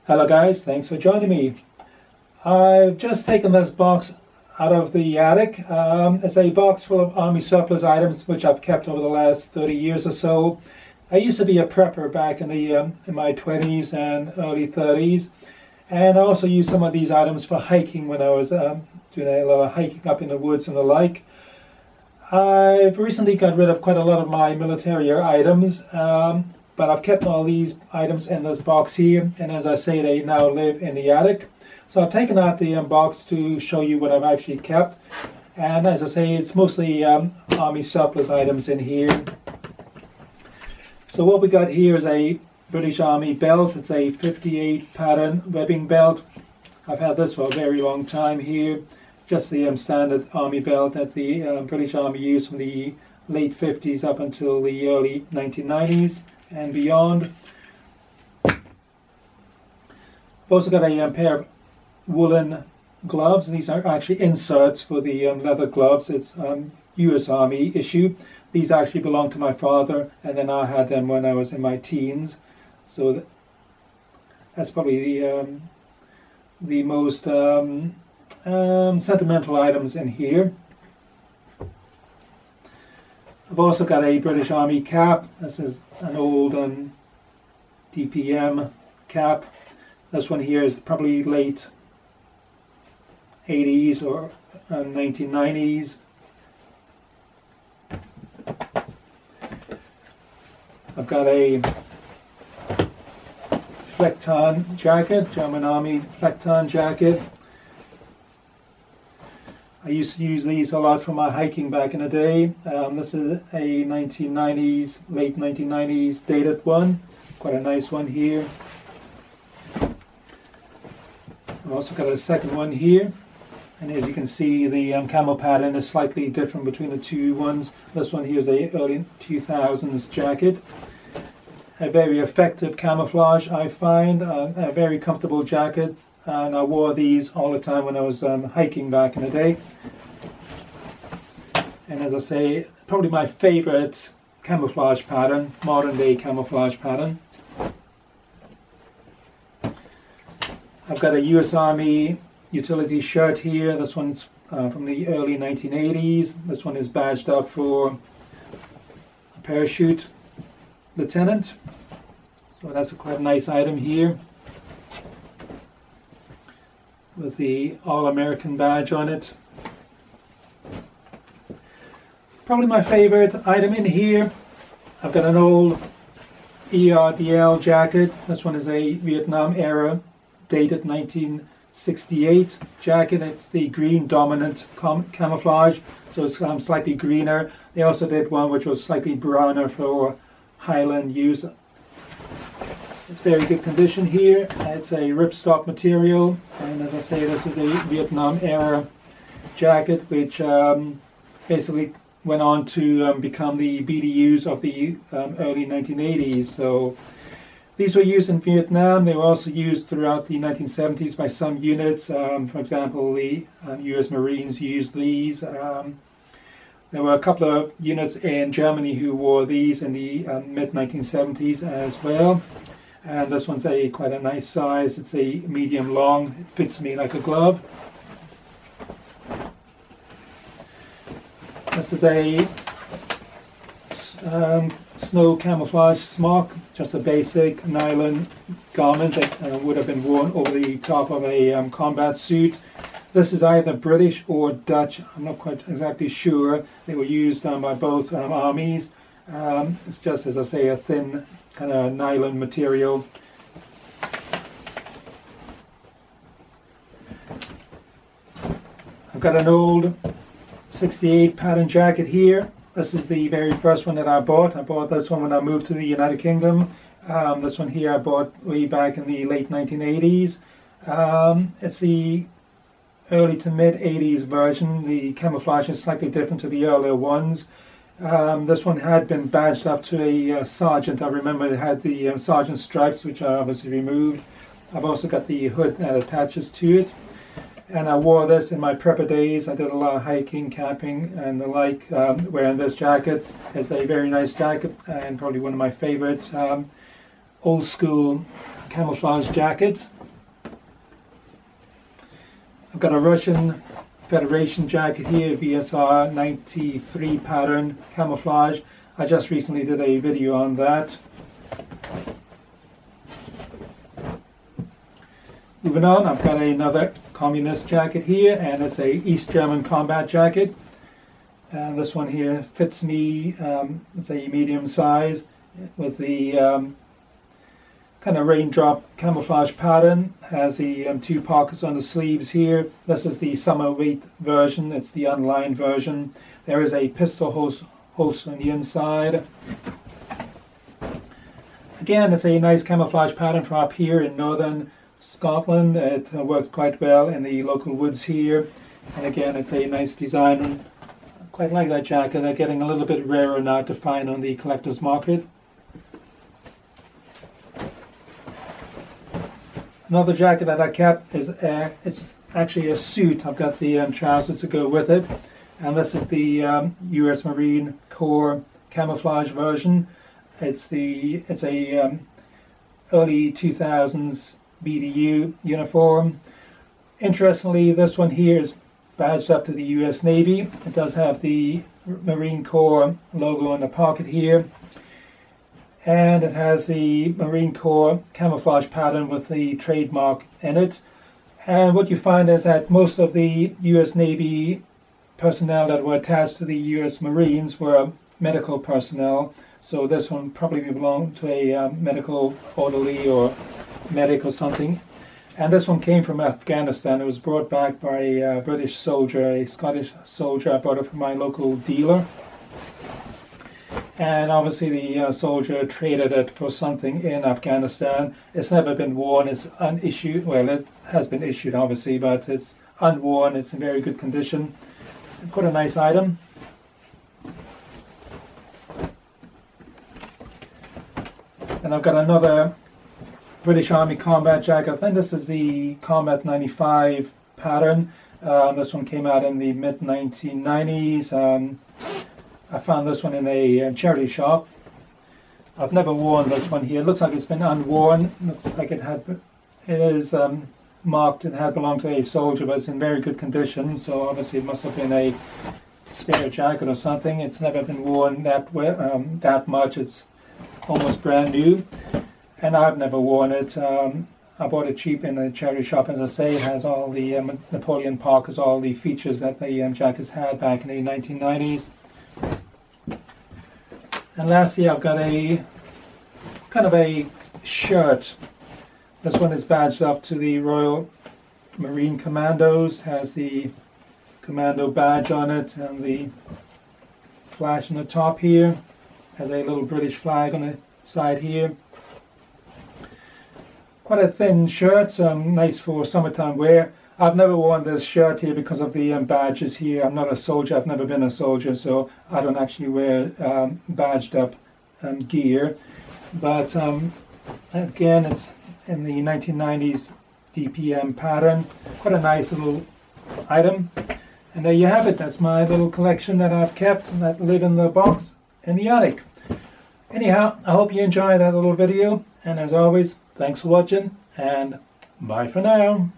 Hello guys, thanks for joining me. I've just taken this box out of the attic. It's a box full of army surplus items which I've kept over the last 30 years or so. I used to be a prepper back in my 20s and early 30s, and I also used some of these items for hiking when I was doing a lot of hiking up in the woods and the like. I've recently got rid of quite a lot of my military items, but I've kept all these items in this box here, and as I say, they now live in the attic. So I've taken out the box to show you what I've actually kept, and as I say, it's mostly army surplus items in here. So what we got here is a British Army belt. It's a 58 pattern webbing belt. I've had this for a very long time here. It's just the standard army belt that the British Army used from the late 50s up until the early 1990s and beyond. I've also got a pair of woolen gloves. These are actually inserts for the leather gloves. It's US Army issue. These actually belong to my father, and then I had them when I was in my teens. So that's probably the most sentimental items in here. I've also got a British Army cap. This is an old DPM cap. This one here is probably late 80s or 1990s. I've got a Flecktarn jacket, German Army Flecktarn jacket. I used to use these a lot for my hiking back in the day. This is a 1990s, late 1990s dated one. Quite a nice one here. I've also got a second one here. And as you can see, the camo pattern is slightly different between the two ones. This one here is a early 2000s jacket. A very effective camouflage, I find. A very comfortable jacket. And I wore these all the time when I was hiking back in the day. And as I say, probably my favorite camouflage pattern, modern day camouflage pattern. I've got a US Army utility shirt here. This one's from the early 1980s. This one is badged up for a parachute lieutenant. So that's a quite nice item here, with the All-American badge on it. Probably my favorite item in here, I've got an old ERDL jacket. This one is a Vietnam era dated 1968 jacket. It's the green dominant camouflage, so it's slightly greener. They also did one which was slightly browner for Highland use. It's very good condition here. It's a ripstop material, and as I say, this is a Vietnam era jacket which basically went on to become the BDUs of the early 1980s. So these were used in Vietnam. They were also used throughout the 1970s by some units. For example, the US Marines used these. There were a couple of units in Germany who wore these in the mid-1970s as well. And this one's quite a nice size. It's a medium long. It fits me like a glove. This is a snow camouflage smock, just a basic nylon garment that would have been worn over the top of a combat suit. This is either British or Dutch. I'm not quite exactly sure. They were used by both armies. It's just, as I say, a thin kind of nylon material. I've got an old 68 pattern jacket here. This is the very first one that I bought. I bought this one when I moved to the United Kingdom. This one here I bought way back in the late 1980s. It's the early to mid 80s version. The camouflage is slightly different to the earlier ones. This one had been badged up to a sergeant. I remember it had the sergeant stripes, which I obviously removed. I've also got the hood that attaches to it. And I wore this in my prepper days. I did a lot of hiking, camping, and the like, wearing this jacket. It's a very nice jacket and probably one of my favorites. old school camouflage jackets. I've got a Russian Federation jacket here, VSR 93 pattern camouflage. I just recently did a video on that. Moving on, I've got another communist jacket here, and it's a East German combat jacket. And this one here fits me. It's a medium size with the kind of raindrop camouflage pattern. Has the two pockets on the sleeves here. This is the summer weight version. It's the unlined version. There is a pistol holster on the inside. Again, it's a nice camouflage pattern for up here in northern Scotland. It works quite well in the local woods here. And again, it's a nice design. I quite like that jacket. They're getting a little bit rarer now to find on the collector's market. Another jacket that I kept is it's actually a suit. I've got the trousers to go with it, and this is the U.S. Marine Corps camouflage version. It's a early 2000s BDU uniform. Interestingly, this one here is badged up to the U.S. Navy. It does have the Marine Corps logo on the pocket here. And it has the Marine Corps camouflage pattern with the trademark in it. And what you find is that most of the US Navy personnel that were attached to the US Marines were medical personnel. So this one probably belonged to a medical orderly or medic or something. And this one came from Afghanistan. It was brought back by a British soldier, a Scottish soldier. I bought it from my local dealer. And obviously the soldier traded it for something in Afghanistan. It's never been worn. It's unissued. Well, it has been issued obviously, but it's unworn. It's in very good condition. Quite a nice item. And I've got another British Army combat jacket. I think this is the Combat 95 pattern. This one came out in the mid-1990s. I found this one in a charity shop. I've never worn this one here. It looks like it's been unworn. Looks like it is marked. It had belonged to a soldier, but it's in very good condition. So obviously it must have been a spare jacket or something. It's never been worn that much. It's almost brand new, and I've never worn it. I bought it cheap in a charity shop. As I say, it has all the Napoleon Parkers, all the features that the jackets had back in the 1990s. And lastly, I've got a kind of a shirt. This one is badged up to the Royal Marine Commandos, has the commando badge on it and the flash on the top here. Has a little British flag on the side here. Quite a thin shirt, nice for summertime wear. I've never worn this shirt here because of the badges here. I'm not a soldier. I've never been a soldier, so I don't actually wear badged up gear. But again, it's in the 1990s DPM pattern. Quite a nice little item. And there you have it. That's my little collection that I've kept that live in the box in the attic. Anyhow, I hope you enjoyed that little video. And as always, thanks for watching, and bye for now.